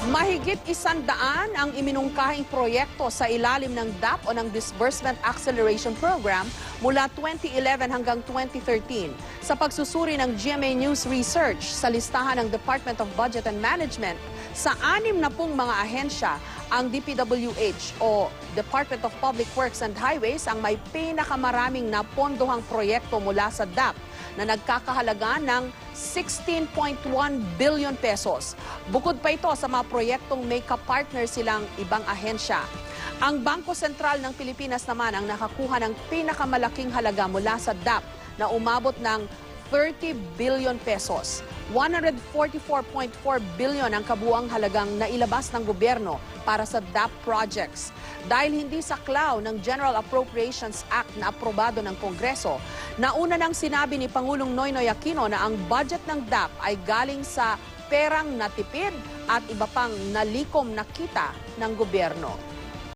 Mahigit 100 ang iminungkahing proyekto sa ilalim ng DAP o ng Disbursement Acceleration Program mula 2011 hanggang 2013. Sa pagsusuri ng GMA News Research sa listahan ng Department of Budget and Management, sa 60 mga ahensya, ang DPWH o Department of Public Works and Highways ang may pinakamaraming napondohang proyekto mula sa DAP na nagkakahalaga ng 16.1 billion pesos. Bukod pa ito sa mga proyektong may kapartner silang ibang ahensya. Ang Bangko Sentral ng Pilipinas naman ang nakakuha ng pinakamalaking halaga mula sa DAP na umabot ng 30 billion pesos. 144.4 billion ang kabuang halagang nailabas ng gobyerno para sa DAP projects. Dahil hindi saklaw ng General Appropriations Act na aprobado ng Kongreso, nauna nang sinabi ni Pangulong Noynoy Aquino na ang budget ng DAP ay galing sa perang natipid at iba pang nalikom na kita ng gobyerno.